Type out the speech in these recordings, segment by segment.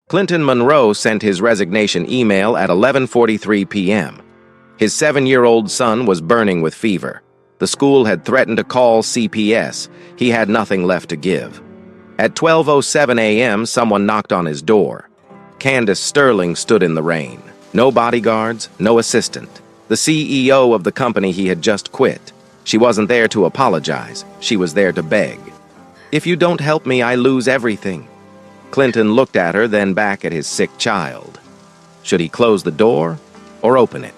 Clinton Monroe sent his resignation email at 11:43 p.m. His 7-year-old son was burning with fever. The school had threatened to call CPS. He had nothing left to give. At 12:07 a.m., someone knocked on his door. Candace Sterling stood in the rain. No bodyguards, no assistant. The CEO of the company he had just quit. She wasn't there to apologize. She was there to beg. "If you don't help me, I lose everything." Clinton looked at her, then back at his sick child. Should he close the door or open it?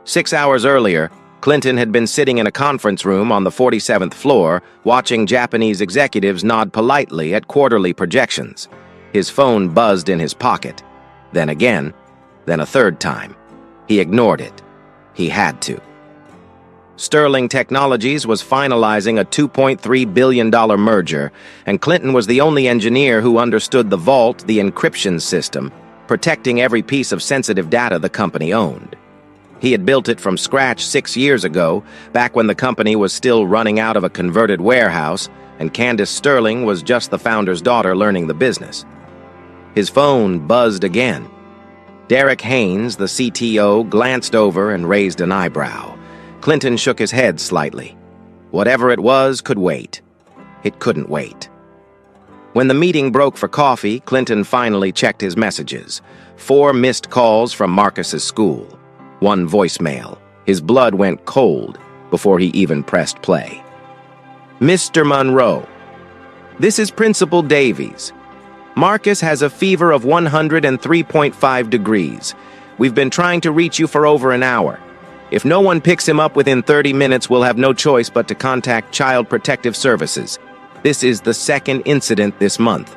6 hours earlier, Clinton had been sitting in a conference room on the 47th floor, watching Japanese executives nod politely at quarterly projections. His phone buzzed in his pocket. Then again, then a third time. He ignored it. He had to. Sterling Technologies was finalizing a $2.3 billion merger, and Clinton was the only engineer who understood the vault, the encryption system, protecting every piece of sensitive data the company owned. He had built it from scratch 6 years ago, back when the company was still running out of a converted warehouse, and Candace Sterling was just the founder's daughter learning the business. His phone buzzed again. Derek Haynes, the CTO, glanced over and raised an eyebrow. Clinton shook his head slightly. Whatever it was could wait. It couldn't wait. When the meeting broke for coffee, Clinton finally checked his messages. 4 missed calls from Marcus's school. 1 voicemail. His blood went cold before he even pressed play. "Mr. Monroe, this is Principal Davies. Marcus has a fever of 103.5 degrees. We've been trying to reach you for over an hour. If no one picks him up within 30 minutes, we'll have no choice but to contact Child Protective Services. This is the 2nd incident this month."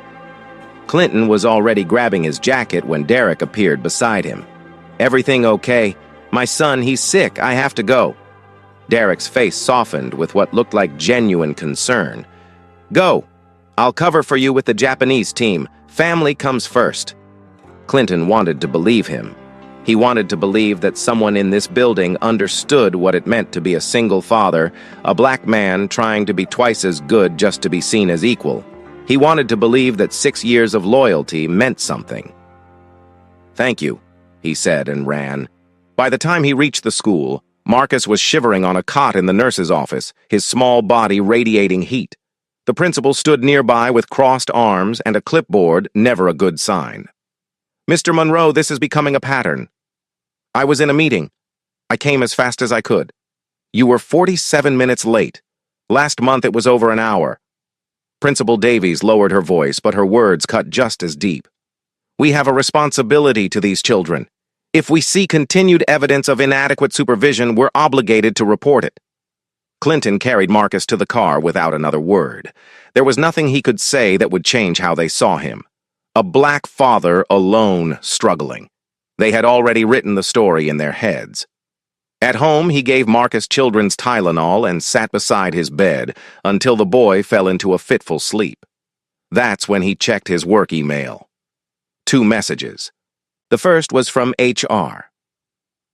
Clinton was already grabbing his jacket when Derek appeared beside him. "Everything okay? My son, he's sick. I have to go." Derek's face softened with what looked like genuine concern. "Go. I'll cover for you with the Japanese team. Family comes first." Clinton wanted to believe him. He wanted to believe that someone in this building understood what it meant to be a single father, a black man trying to be twice as good just to be seen as equal. He wanted to believe that 6 years of loyalty meant something. "Thank you," he said and ran. By the time he reached the school, Marcus was shivering on a cot in the nurse's office, his small body radiating heat. The principal stood nearby with crossed arms and a clipboard, never a good sign. "Mr. Monroe, this is becoming a pattern. I was in a meeting. I came as fast as I could. You were 47 minutes late. Last month it was over an hour." Principal Davies lowered her voice, but her words cut just as deep. "We have a responsibility to these children. If we see continued evidence of inadequate supervision, we're obligated to report it." Clinton carried Marcus to the car without another word. There was nothing he could say that would change how they saw him. A black father alone, struggling. They had already written the story in their heads. At home, he gave Marcus children's Tylenol and sat beside his bed until the boy fell into a fitful sleep. That's when he checked his work email. 2 messages. The first was from HR.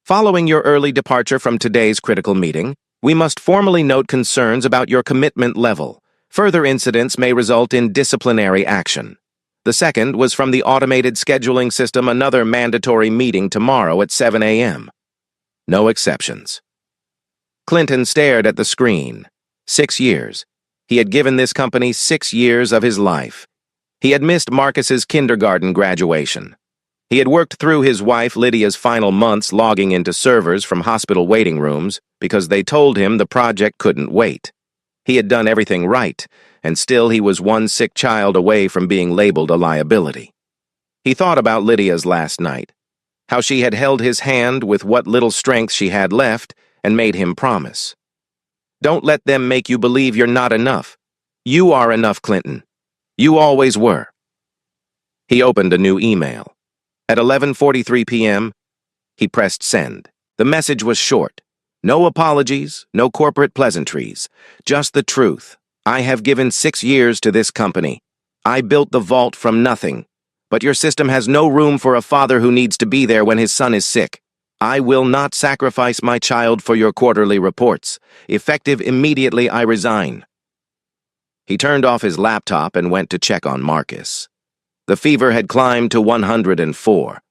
"Following your early departure from today's critical meeting, we must formally note concerns about your commitment level. Further incidents may result in disciplinary action." The second was from the automated scheduling system, another mandatory meeting tomorrow at 7 a.m. No exceptions. Clinton stared at the screen. 6 years. He had given this company 6 years of his life. He had missed Marcus's kindergarten graduation. He had worked through his wife Lydia's final months logging into servers from hospital waiting rooms because they told him the project couldn't wait. He had done everything right, and still he was one sick child away from being labeled a liability. He thought about Lydia's last night, how she had held his hand with what little strength she had left and made him promise. "Don't let them make you believe you're not enough. You are enough, Clinton. You always were." He opened a new email. At 11:43 p.m., he pressed send. The message was short. No apologies, no corporate pleasantries, just the truth. "I have given 6 years to this company. I built the vault from nothing. But your system has no room for a father who needs to be there when his son is sick. I will not sacrifice my child for your quarterly reports. Effective immediately, I resign." He turned off his laptop and went to check on Marcus. The fever had climbed to 104.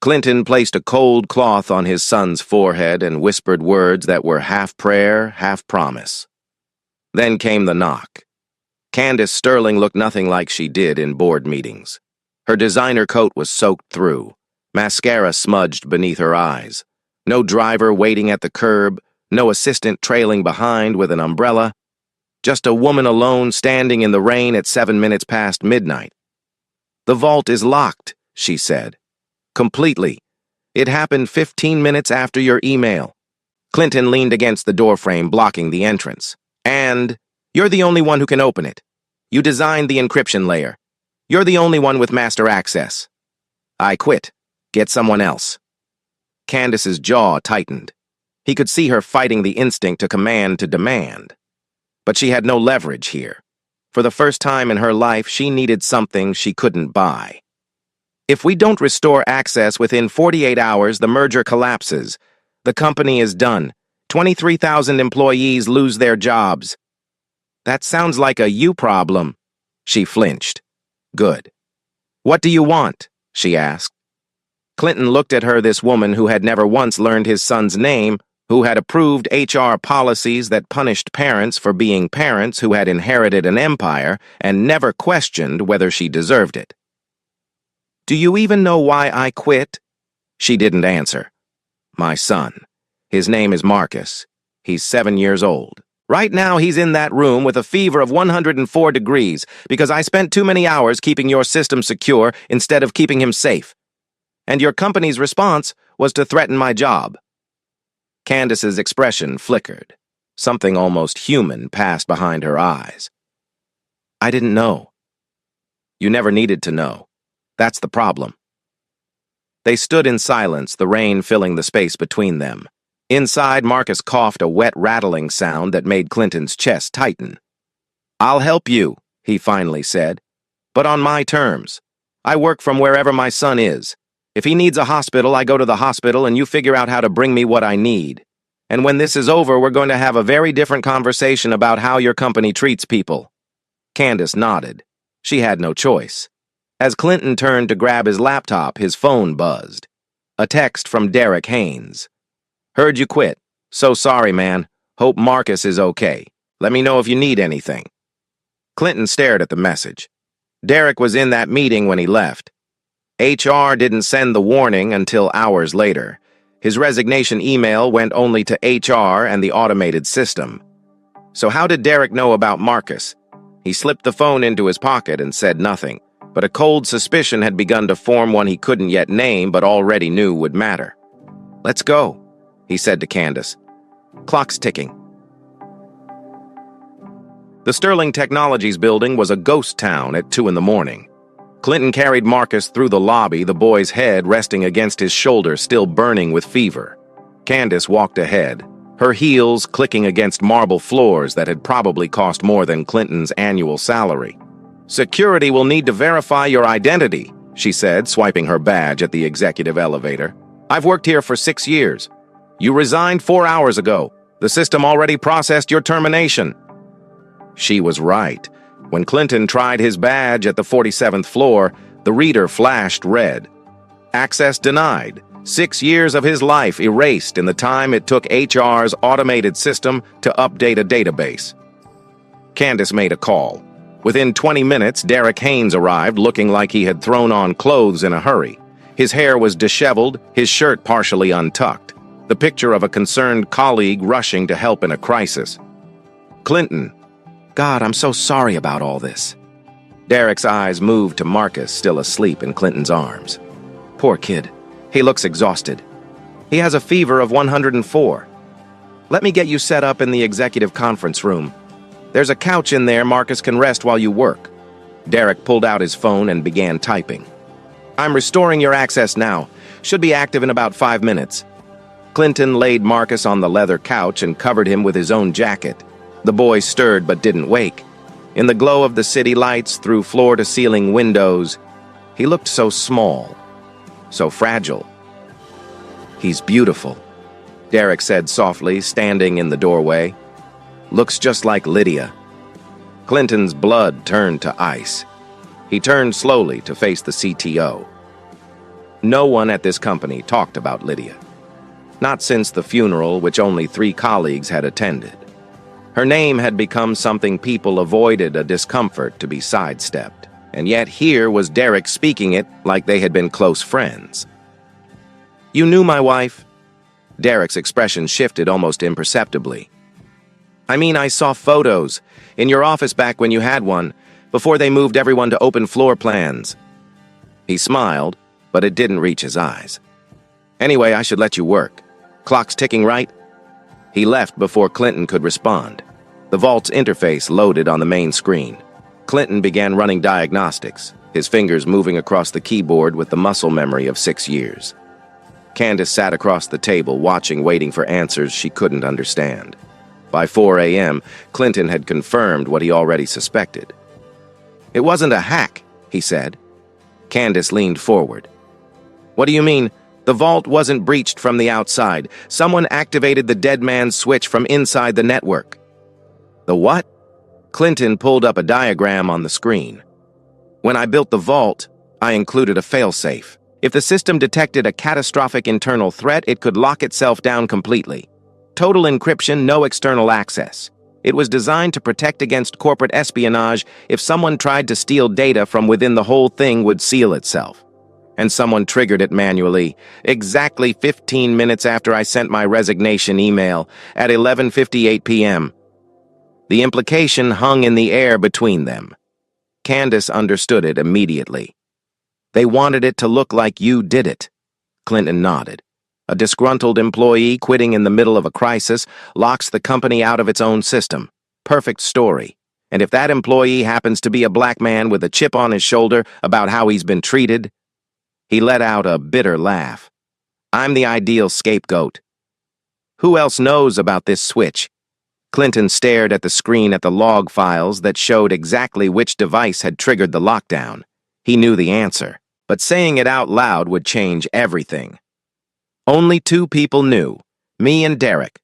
Clinton placed a cold cloth on his son's forehead and whispered words that were half prayer, half promise. Then came the knock. Candace Sterling looked nothing like she did in board meetings. Her designer coat was soaked through, mascara smudged beneath her eyes. No driver waiting at the curb, no assistant trailing behind with an umbrella. Just a woman alone standing in the rain at 7 minutes past midnight. "The vault is locked," she said. "Completely. It happened 15 minutes after your email." Clinton leaned against the doorframe, blocking the entrance. "And you're the only one who can open it. You designed the encryption layer. You're the only one with master access. I quit. Get someone else." Candace's jaw tightened. He could see her fighting the instinct to command to demand. But she had no leverage here. For the first time in her life, she needed something she couldn't buy. "If we don't restore access within 48 hours, the merger collapses. The company is done. 23,000 employees lose their jobs." "That sounds like a you problem." She flinched. "Good. What do you want?" she asked. Clinton looked at her, this woman who had never once learned his son's name, who had approved HR policies that punished parents for being parents who had inherited an empire and never questioned whether she deserved it. "Do you even know why I quit?" She didn't answer. "My son. His name is Marcus. He's 7 years old. Right now he's in that room with a fever of 104 degrees because I spent too many hours keeping your system secure instead of keeping him safe. And your company's response was to threaten my job." Candace's expression flickered. Something almost human passed behind her eyes. "I didn't know." "You never needed to know. That's the problem." They stood in silence, the rain filling the space between them. Inside, Marcus coughed a wet, rattling sound that made Clinton's chest tighten. "I'll help you," he finally said, "but on my terms. I work from wherever my son is. If he needs a hospital, I go to the hospital and you figure out how to bring me what I need. And when this is over, we're going to have a very different conversation about how your company treats people." Candace nodded. She had no choice. As Clinton turned to grab his laptop, his phone buzzed. A text from Derek Haynes. "Heard you quit. So sorry, man. Hope Marcus is okay. Let me know if you need anything." Clinton stared at the message. Derek was in that meeting when he left. HR didn't send the warning until hours later. His resignation email went only to HR and the automated system. So how did Derek know about Marcus? He slipped the phone into his pocket and said nothing, but a cold suspicion had begun to form, one he couldn't yet name but already knew would matter. "Let's go," he said to Candace. "Clock's ticking." The Sterling Technologies building was a ghost town at 2 in the morning. Clinton carried Marcus through the lobby, the boy's head resting against his shoulder, still burning with fever. Candace walked ahead, her heels clicking against marble floors that had probably cost more than Clinton's annual salary. "Security will need to verify your identity," she said, swiping her badge at the executive elevator. "I've worked here for 6 years. You resigned 4 hours ago. The system already processed your termination." She was right. When Clinton tried his badge at the 47th floor, the reader flashed red. Access denied. 6 years of his life erased in the time it took HR's automated system to update a database. Candace made a call. Within 20 minutes, Derek Haynes arrived, looking like he had thrown on clothes in a hurry. His hair was disheveled, his shirt partially untucked, the picture of a concerned colleague rushing to help in a crisis. "Clinton. God, I'm so sorry about all this." Derek's eyes moved to Marcus, still asleep in Clinton's arms. "Poor kid. He looks exhausted. He has a fever of 104. Let me get you set up in the executive conference room. There's a couch in there Marcus can rest while you work." Derek pulled out his phone and began typing. "I'm restoring your access now. Should be active in about 5 minutes." Clinton laid Marcus on the leather couch and covered him with his own jacket. The boy stirred but didn't wake. In the glow of the city lights through floor-to-ceiling windows, he looked so small, so fragile. "He's beautiful," Derek said softly, standing in the doorway. "Looks just like Lydia." Clinton's blood turned to ice. He turned slowly to face the CTO. No one at this company talked about Lydia. Not since the funeral, which only 3 colleagues had attended. Her name had become something people avoided, a discomfort to be sidestepped. And yet here was Derek speaking it like they had been close friends. "You knew my wife?" Derek's expression shifted almost imperceptibly. "I mean, I saw photos in your office back when you had one, before they moved everyone to open floor plans." He smiled, but it didn't reach his eyes. "Anyway, I should let you work. Clock's ticking, right?" He left before Clinton could respond. The vault's interface loaded on the main screen. Clinton began running diagnostics, his fingers moving across the keyboard with the muscle memory of 6 years. Candace sat across the table, watching, waiting for answers she couldn't understand. By 4 a.m., Clinton had confirmed what he already suspected. "It wasn't a hack," he said. Candace leaned forward. "What do you mean? The vault wasn't breached from the outside. Someone activated the dead man's switch from inside the network." "The what?" Clinton pulled up a diagram on the screen. "When I built the vault, I included a failsafe. If the system detected a catastrophic internal threat, it could lock itself down completely. Total encryption, no external access. It was designed to protect against corporate espionage. If someone tried to steal data from within, the whole thing would seal itself. And someone triggered it manually, exactly 15 minutes after I sent my resignation email at 11:58 p.m. The implication hung in the air between them. Candace understood it immediately. "They wanted it to look like you did it." Clinton nodded. "A disgruntled employee quitting in the middle of a crisis locks the company out of its own system. Perfect story. And if that employee happens to be a black man with a chip on his shoulder about how he's been treated..." He let out a bitter laugh. "I'm the ideal scapegoat. Who else knows about this switch?" Clinton stared at the screen at the log files that showed exactly which device had triggered the lockdown. He knew the answer, but saying it out loud would change everything. Only 2 people knew, me and Derek.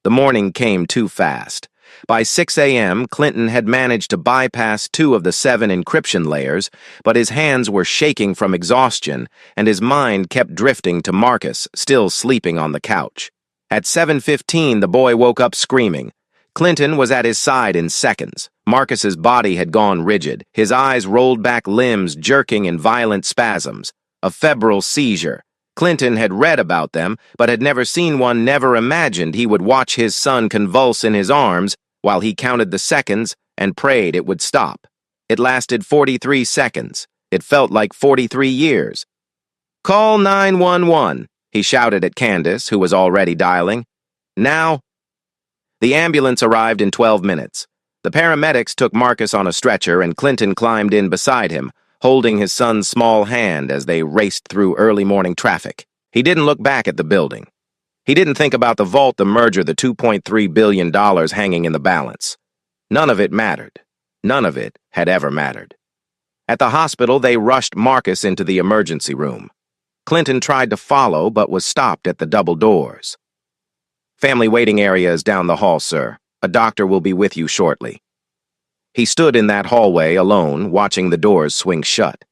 The morning came too fast. By 6 a.m., Clinton had managed to bypass 2 of the 7 encryption layers, but his hands were shaking from exhaustion, and his mind kept drifting to Marcus, still sleeping on the couch. At 7:15, the boy woke up screaming. Clinton was at his side in seconds. Marcus's body had gone rigid, his eyes rolled back, limbs jerking in violent spasms. A febrile seizure. Clinton had read about them, but had never seen one, never imagined he would watch his son convulse in his arms while he counted the seconds and prayed it would stop. It lasted 43 seconds. It felt like 43 years. "Call 911, he shouted at Candace, who was already dialing. "Now." The ambulance arrived in 12 minutes. The paramedics took Marcus on a stretcher, and Clinton climbed in beside him, holding his son's small hand as they raced through early morning traffic. He didn't look back at the building. He didn't think about the vault, the merger, the $2.3 billion hanging in the balance. None of it mattered. None of it had ever mattered. At the hospital, they rushed Marcus into the emergency room. Clinton tried to follow, but was stopped at the double doors. "Family waiting area is down the hall, sir. A doctor will be with you shortly." He stood in that hallway alone, watching the doors swing shut.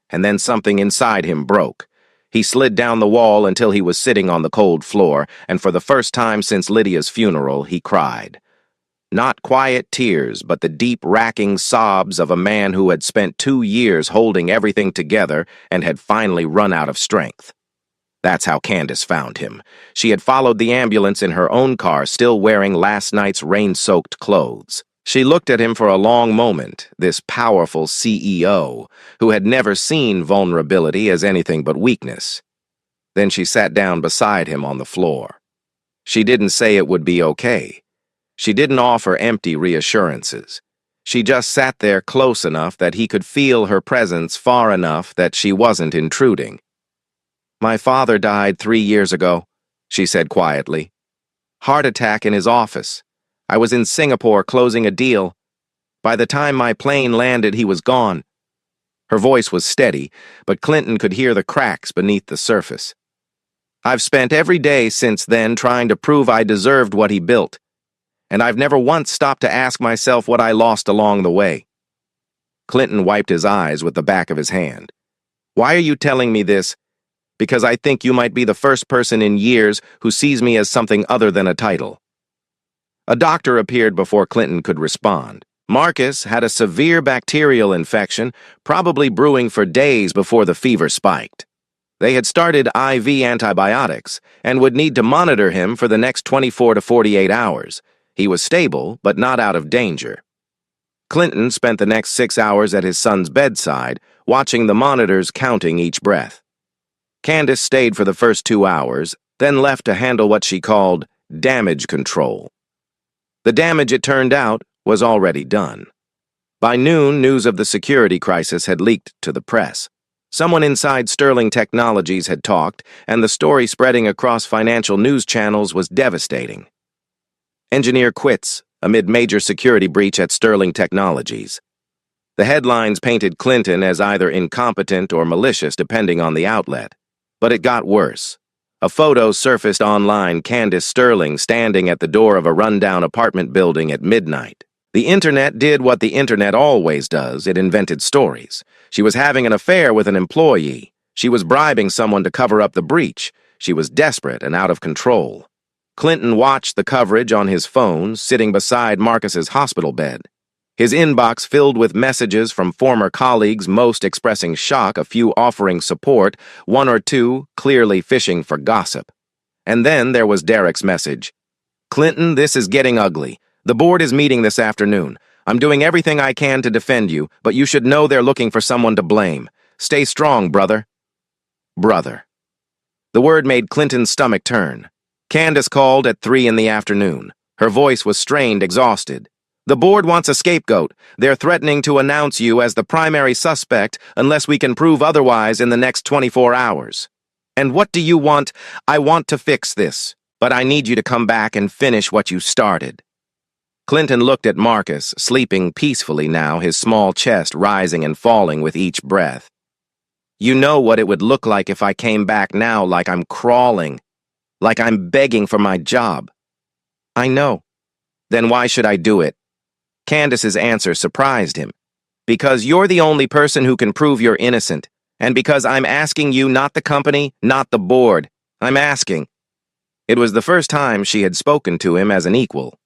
And then something inside him broke. He slid down the wall until he was sitting on the cold floor, and for the first time since Lydia's funeral, he cried. Not quiet tears, but the deep, racking sobs of a man who had spent 2 years holding everything together and had finally run out of strength. That's how Candace found him. She had followed the ambulance in her own car, still wearing last night's rain-soaked clothes. She looked at him for a long moment, this powerful CEO, who had never seen vulnerability as anything but weakness. Then she sat down beside him on the floor. She didn't say it would be okay. She didn't offer empty reassurances. She just sat there close enough that he could feel her presence, far enough that she wasn't intruding. "My father died 3 years ago," she said quietly. "Heart attack in his office. I was in Singapore closing a deal. By the time my plane landed, he was gone." Her voice was steady, but Clinton could hear the cracks beneath the surface. "I've spent every day since then trying to prove I deserved what he built. and I've never once stopped to ask myself what I lost along the way." Clinton wiped his eyes with the back of his hand. "Why are you telling me this? Because I think you might be the first person in years who sees me as something other than a title." A doctor appeared before Clinton could respond. Marcus had a severe bacterial infection, probably brewing for days before the fever spiked. They had started IV antibiotics and would need to monitor him for the next 24 to 48 hours. He was stable, but not out of danger. Clinton spent the next 6 hours at his son's bedside, watching the monitors counting each breath. Candace stayed for the first 2 hours, then left to handle what she called damage control. The damage, it turned out, was already done. By noon, news of the security crisis had leaked to the press. Someone inside Sterling Technologies had talked, and the story spreading across financial news channels was devastating. Engineer quits amid major security breach at Sterling Technologies. The headlines painted Clinton as either incompetent or malicious, depending on the outlet. But it got worse. A photo surfaced online, Candace Sterling standing at the door of a rundown apartment building at midnight. The internet did what the internet always does. It invented stories. She was having an affair with an employee. She was bribing someone to cover up the breach. She was desperate and out of control. Clinton watched the coverage on his phone, sitting beside Marcus's hospital bed. His inbox filled with messages from former colleagues, most expressing shock, a few offering support, one or two clearly fishing for gossip. And then there was Derek's message. "Clinton, this is getting ugly. The board is meeting this afternoon. I'm doing everything I can to defend you, but you should know they're looking for someone to blame. Stay strong, brother." Brother. The word made Clinton's stomach turn. Candace called at 3 in the afternoon. Her voice was strained, exhausted. "The board wants a scapegoat. They're threatening to announce you as the primary suspect unless we can prove otherwise in the next 24 hours. And what do you want? I want to fix this, but I need you to come back and finish what you started." Clinton looked at Marcus, sleeping peacefully now, his small chest rising and falling with each breath. "You know what it would look like if I came back now, like I'm crawling, like I'm begging for my job." "I know. Then why should I do it?" Candace's answer surprised him. "Because you're the only person who can prove you're innocent, and because I'm asking you, not the company, not the board. I'm asking." It was the first time she had spoken to him as an equal.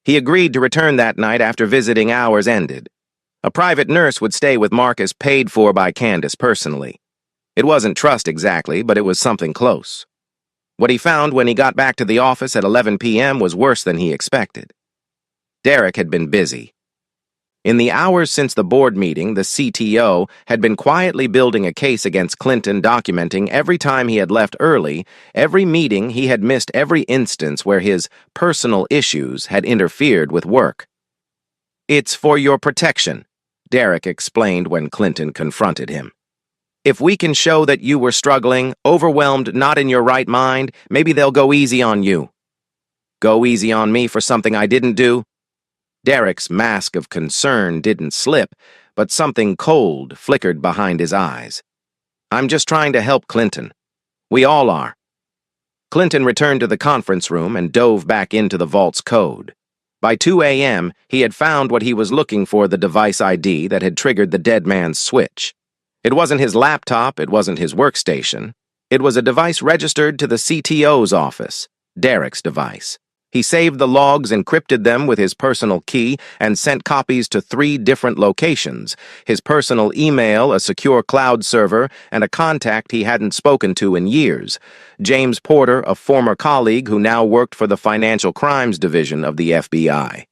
He agreed to return that night after visiting hours ended. A private nurse would stay with Marcus, paid for by Candace personally. It wasn't trust exactly, but it was something close. What he found when he got back to the office at 11 p.m. was worse than he expected. Derek had been busy. In the hours since the board meeting, the CTO had been quietly building a case against Clinton, documenting every time he had left early, every meeting he had missed, every instance where his personal issues had interfered with work. "It's for your protection," Derek explained when Clinton confronted him. "If we can show that you were struggling, overwhelmed, not in your right mind, maybe they'll go easy on you." "Go easy on me for something I didn't do?" Derek's mask of concern didn't slip, but something cold flickered behind his eyes. "I'm just trying to help Clinton. We all are." Clinton returned to the conference room and dove back into the vault's code. By 2 a.m., he had found what he was looking for, the device ID that had triggered the dead man's switch. It wasn't his laptop, it wasn't his workstation. It was a device registered to the CTO's office, Derek's device. He saved the logs, encrypted them with his personal key, and sent copies to 3 different locations: his personal email, a secure cloud server, and a contact he hadn't spoken to in years, James Porter, a former colleague who now worked for the Financial Crimes Division of the FBI.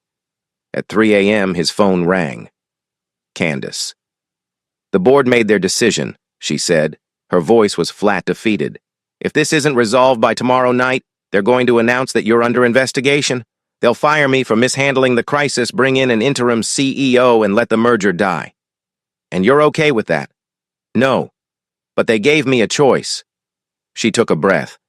At 3 a.m., his phone rang. Candace. "The board made their decision," she said. Her voice was flat, defeated. "If this isn't resolved by tomorrow night, they're going to announce that you're under investigation. They'll fire me for mishandling the crisis, bring in an interim CEO, and let the merger die. And you're okay with that?" "No. But they gave me a choice." She took a breath.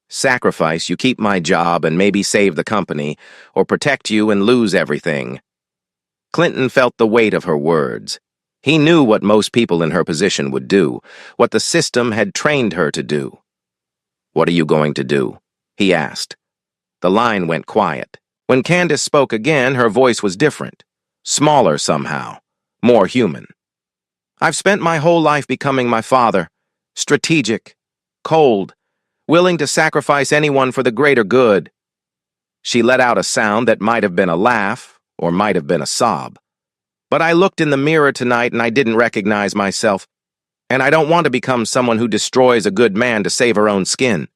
"Sacrifice, you keep my job and maybe save the company, or protect you and lose everything." Clinton felt the weight of her words. He knew what most people in her position would do, what the system had trained her to do. "What are you going to do?" he asked. The line went quiet. When Candace spoke again, her voice was different, smaller somehow, more human. I've spent my whole life becoming my father, strategic, cold, willing to sacrifice anyone for the greater good. She let out a sound that might have been a laugh or might have been a sob. But I looked in the mirror tonight and I didn't recognize myself, and I don't want to become someone who destroys a good man to save her own skin.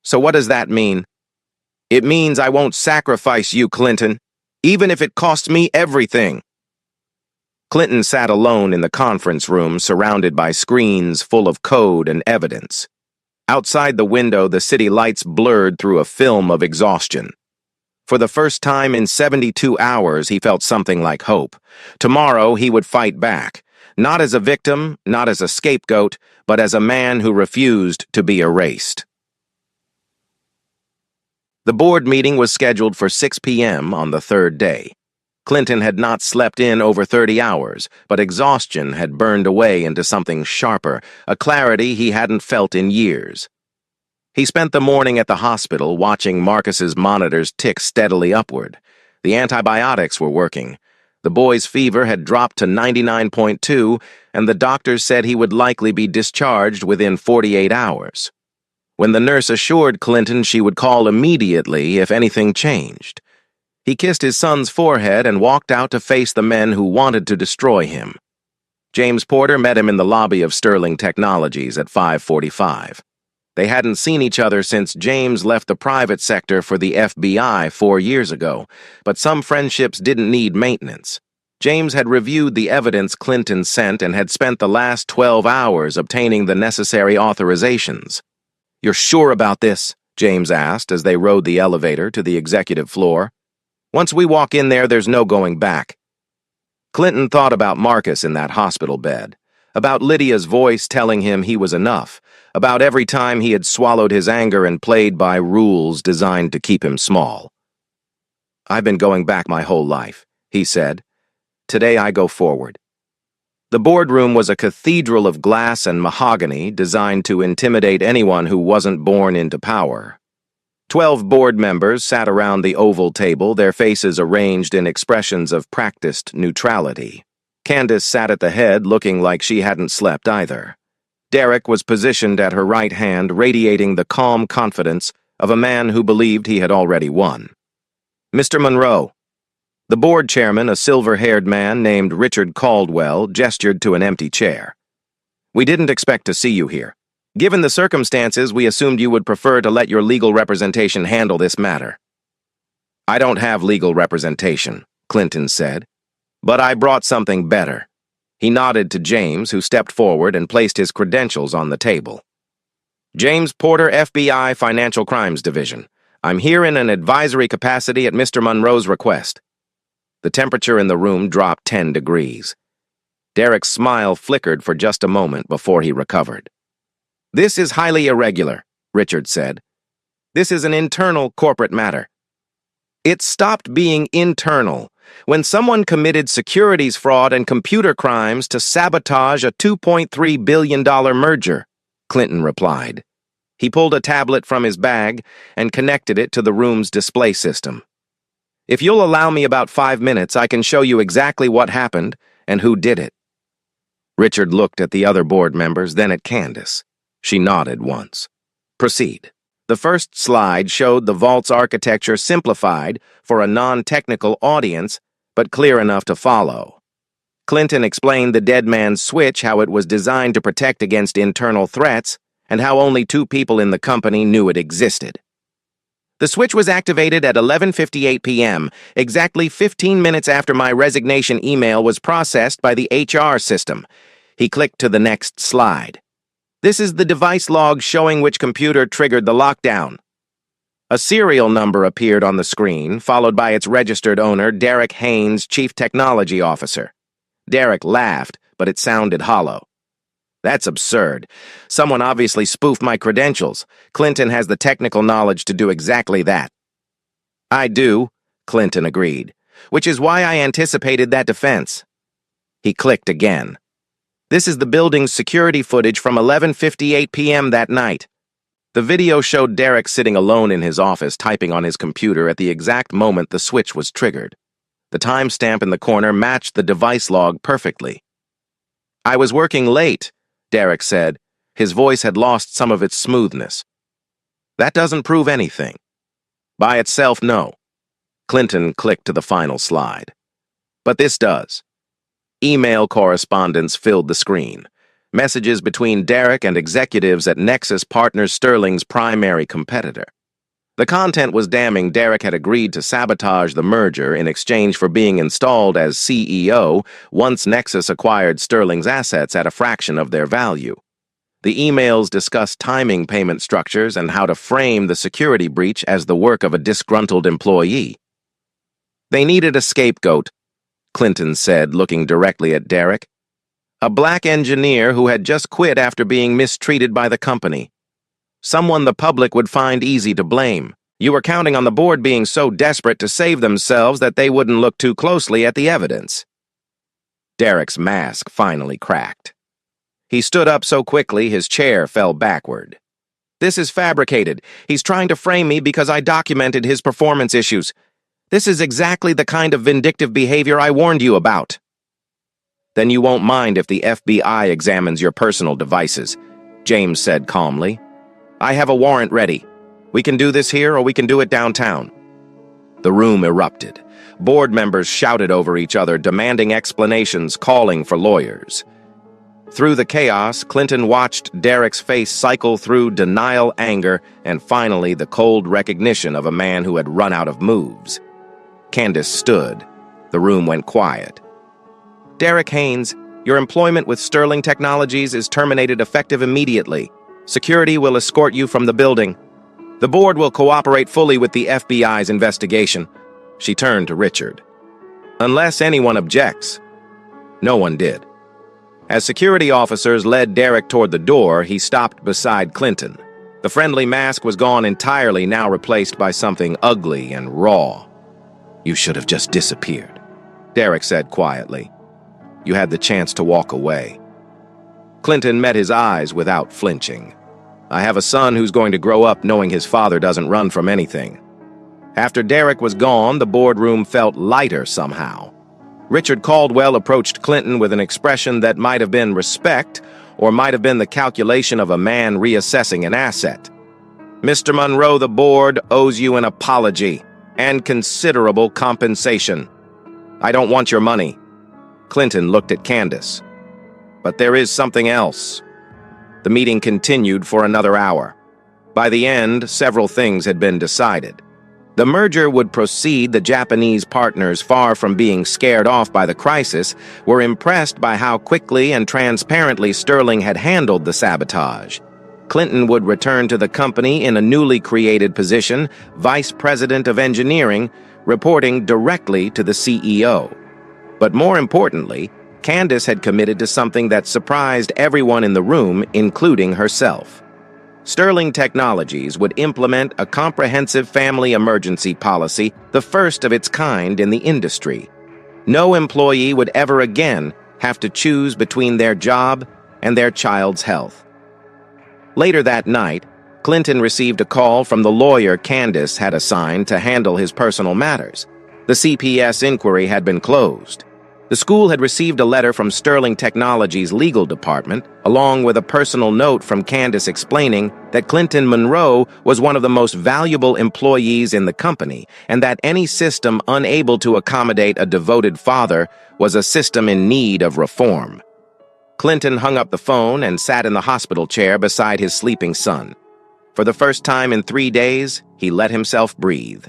So what does that mean? It means I won't sacrifice you, Clinton, even if it costs me everything. Clinton sat alone in the conference room, surrounded by screens full of code and evidence. Outside the window, the city lights blurred through a film of exhaustion. For the first time in 72 hours, he felt something like hope. Tomorrow, he would fight back. Not as a victim, not as a scapegoat, but as a man who refused to be erased. The board meeting was scheduled for 6 p.m. on the third day. Clinton had not slept in over 30 hours, but exhaustion had burned away into something sharper, a clarity he hadn't felt in years. He spent the morning at the hospital watching Marcus's monitors tick steadily upward. The antibiotics were working. The boy's fever had dropped to 99.2, and the doctors said he would likely be discharged within 48 hours. When the nurse assured Clinton she would call immediately if anything changed, he kissed his son's forehead and walked out to face the men who wanted to destroy him. James Porter met him in the lobby of Sterling Technologies at 5:45. They hadn't seen each other since James left the private sector for the FBI 4 years ago, but some friendships didn't need maintenance. James had reviewed the evidence Clinton sent and had spent the last 12 hours obtaining the necessary authorizations. "You're sure about this?" James asked as they rode the elevator to the executive floor. "Once we walk in there, there's no going back." Clinton thought about Marcus in that hospital bed, about Lydia's voice telling him he was enough, about every time he had swallowed his anger and played by rules designed to keep him small. "I've been going back my whole life," he said. "Today I go forward." The boardroom was a cathedral of glass and mahogany designed to intimidate anyone who wasn't born into power. 12 board members sat around the oval table, their faces arranged in expressions of practiced neutrality. Candace sat at the head, looking like she hadn't slept either. Derek was positioned at her right hand, radiating the calm confidence of a man who believed he had already won. "Mr. Monroe." The board chairman, a silver-haired man named Richard Caldwell, gestured to an empty chair. "We didn't expect to see you here. Given the circumstances, we assumed you would prefer to let your legal representation handle this matter." "I don't have legal representation," Clinton said, "but I brought something better." He nodded to James, who stepped forward and placed his credentials on the table. "James Porter, FBI Financial Crimes Division. I'm here in an advisory capacity at Mr. Monroe's request." The temperature in the room dropped 10 degrees. Derek's smile flickered for just a moment before he recovered. "This is highly irregular," Richard said. "This is an internal corporate matter." It stopped being internal when someone committed securities fraud and computer crimes to sabotage a $2.3 billion merger, Clinton replied. He pulled a tablet from his bag and connected it to the room's display system. "If you'll allow me about 5 minutes, I can show you exactly what happened and who did it." Richard looked at the other board members, then at Candace. She nodded once. "Proceed." The first slide showed the vault's architecture simplified for a non-technical audience, but clear enough to follow. Clinton explained the dead man's switch, how it was designed to protect against internal threats, and how only 2 people in the company knew it existed. "The switch was activated at 11:58 p.m., exactly 15 minutes after my resignation email was processed by the HR system." He clicked to the next slide. "This is the device log showing which computer triggered the lockdown." A serial number appeared on the screen, followed by its registered owner, Derek Haynes, Chief Technology Officer. Derek laughed, but it sounded hollow. "That's absurd. Someone obviously spoofed my credentials. Clinton has the technical knowledge to do exactly that." "I do," Clinton agreed, "which is why I anticipated that defense." He clicked again. "This is the building's security footage from 11:58 p.m. that night." The video showed Derek sitting alone in his office typing on his computer at the exact moment the switch was triggered. The timestamp in the corner matched the device log perfectly. "I was working late," Derek said. His voice had lost some of its smoothness. "That doesn't prove anything." "By itself, no." Clinton clicked to the final slide. "But this does." Email correspondence filled the screen. Messages between Derek and executives at Nexus Partners, Sterling's primary competitor. The content was damning. Derek had agreed to sabotage the merger in exchange for being installed as CEO once Nexus acquired Sterling's assets at a fraction of their value. The emails discussed timing payment structures and how to frame the security breach as the work of a disgruntled employee. "They needed a scapegoat," Clinton said, looking directly at Derek. "A black engineer who had just quit after being mistreated by the company. Someone the public would find easy to blame. You were counting on the board being so desperate to save themselves that they wouldn't look too closely at the evidence." Derek's mask finally cracked. He stood up so quickly his chair fell backward. "This is fabricated. He's trying to frame me because I documented his performance issues. This is exactly the kind of vindictive behavior I warned you about." "Then you won't mind if the FBI examines your personal devices," James said calmly. "I have a warrant ready. We can do this here or we can do it downtown." The room erupted. Board members shouted over each other, demanding explanations, calling for lawyers. Through the chaos, Clinton watched Derek's face cycle through denial, anger, and finally the cold recognition of a man who had run out of moves. Candace stood. The room went quiet. "Derek Haynes, your employment with Sterling Technologies is terminated effective immediately. Security will escort you from the building. The board will cooperate fully with the FBI's investigation." She turned to Richard. "Unless anyone objects." No one did. As security officers led Derek toward the door, he stopped beside Clinton. The friendly mask was gone entirely, now replaced by something ugly and raw. "You should have just disappeared," Derek said quietly. "You had the chance to walk away." Clinton met his eyes without flinching. "I have a son who's going to grow up knowing his father doesn't run from anything." After Derek was gone, the boardroom felt lighter somehow. Richard Caldwell approached Clinton with an expression that might have been respect or might have been the calculation of a man reassessing an asset. "Mr. Monroe, the board owes you an apology and considerable compensation. I don't want your money." Clinton looked at Candace. "But there is something else." The meeting continued for another hour. By the end, several things had been decided. The merger would proceed. The Japanese partners, far from being scared off by the crisis, were impressed by how quickly and transparently Sterling had handled the sabotage. Clinton would return to the company in a newly created position, Vice President of Engineering, reporting directly to the CEO. But more importantly, Candace had committed to something that surprised everyone in the room, including herself. Sterling Technologies would implement a comprehensive family emergency policy, the first of its kind in the industry. No employee would ever again have to choose between their job and their child's health. Later that night, Clinton received a call from the lawyer Candace had assigned to handle his personal matters. The CPS inquiry had been closed. The school had received a letter from Sterling Technologies' legal department, along with a personal note from Candace explaining that Clinton Monroe was one of the most valuable employees in the company, and that any system unable to accommodate a devoted father was a system in need of reform. Clinton hung up the phone and sat in the hospital chair beside his sleeping son. For the first time in 3 days, he let himself breathe.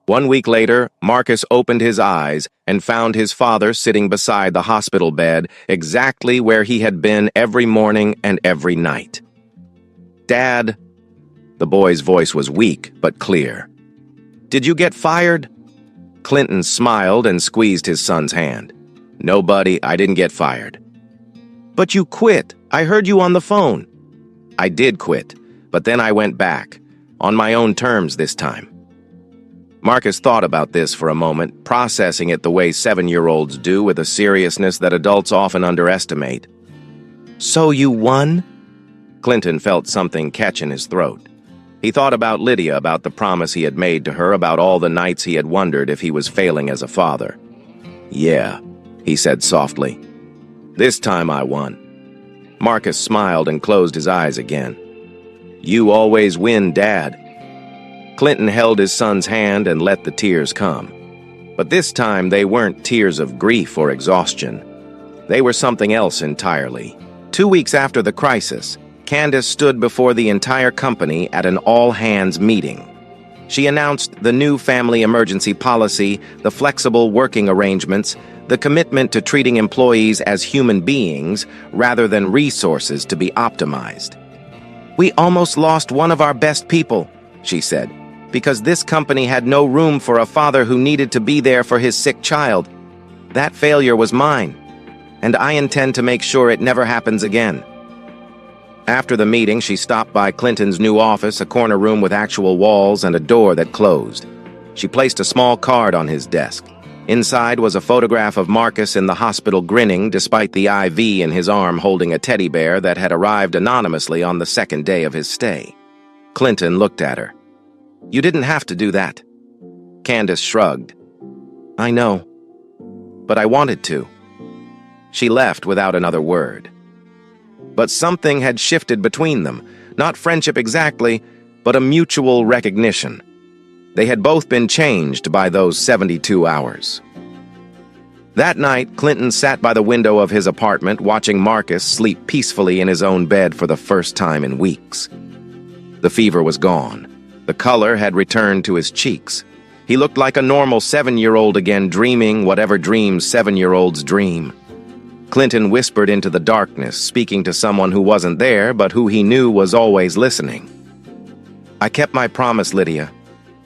1 week later, Marcus opened his eyes and found his father sitting beside the hospital bed, exactly where he had been every morning and every night. "Dad," the boy's voice was weak but clear. "Did you get fired?" Clinton smiled and squeezed his son's hand. "No, buddy, I didn't get fired." "But you quit. I heard you on the phone." "I did quit, but then I went back, on my own terms this time." Marcus thought about this for a moment, processing it the way 7-year-olds do with a seriousness that adults often underestimate. "So you won?" Clinton felt something catch in his throat. He thought about Lydia, about the promise he had made to her, about all the nights he had wondered if he was failing as a father. "Yeah," he said softly. "This time I won." Marcus smiled and closed his eyes again. "You always win, Dad." Clinton held his son's hand and let the tears come. But this time they weren't tears of grief or exhaustion. They were something else entirely. 2 weeks after the crisis, Candace stood before the entire company at an all-hands meeting. She announced the new family emergency policy, the flexible working arrangements, the commitment to treating employees as human beings rather than resources to be optimized. "We almost lost one of our best people," she said, "because this company had no room for a father who needed to be there for his sick child. That failure was mine, and I intend to make sure it never happens again." After the meeting, she stopped by Clinton's new office, a corner room with actual walls and a door that closed. She placed a small card on his desk. Inside was a photograph of Marcus in the hospital grinning despite the IV in his arm holding a teddy bear that had arrived anonymously on the second day of his stay. Clinton looked at her. "You didn't have to do that." Candace shrugged. "I know, but I wanted to." She left without another word. But something had shifted between them, not friendship exactly, but a mutual recognition. They had both been changed by those 72 hours. That night, Clinton sat by the window of his apartment watching Marcus sleep peacefully in his own bed for the first time in weeks. The fever was gone. The color had returned to his cheeks. He looked like a normal 7-year-old again, dreaming whatever dreams 7-year-olds dream. Clinton whispered into the darkness, speaking to someone who wasn't there, but who he knew was always listening. "I kept my promise, Lydia.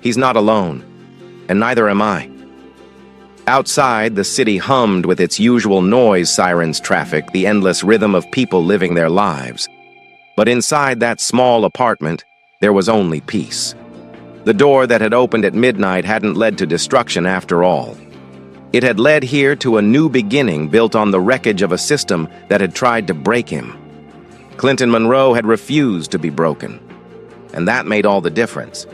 He's not alone, and neither am I." Outside, the city hummed with its usual noise, sirens, traffic, the endless rhythm of people living their lives. But inside that small apartment, there was only peace. The door that had opened at midnight hadn't led to destruction after all. It had led here to a new beginning built on the wreckage of a system that had tried to break him. Clinton Monroe had refused to be broken, and that made all the difference.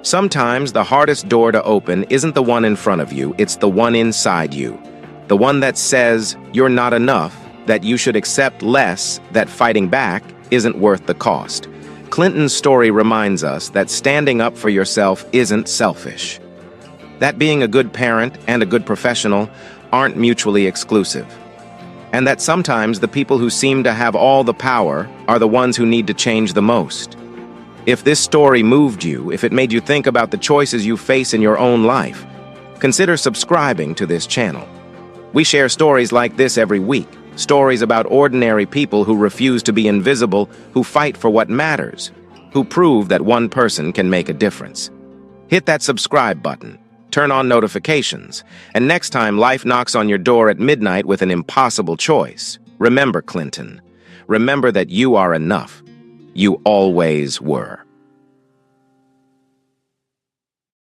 Sometimes the hardest door to open isn't the one in front of you, it's the one inside you. The one that says you're not enough, that you should accept less, that fighting back isn't worth the cost. Clinton's story reminds us that standing up for yourself isn't selfish. That being a good parent and a good professional aren't mutually exclusive. And that sometimes the people who seem to have all the power are the ones who need to change the most. If this story moved you, if it made you think about the choices you face in your own life, consider subscribing to this channel. We share stories like this every week, stories about ordinary people who refuse to be invisible, who fight for what matters, who prove that one person can make a difference. Hit that subscribe button. Turn on notifications, and next time life knocks on your door at midnight with an impossible choice, remember, Clinton, remember that you are enough. You always were.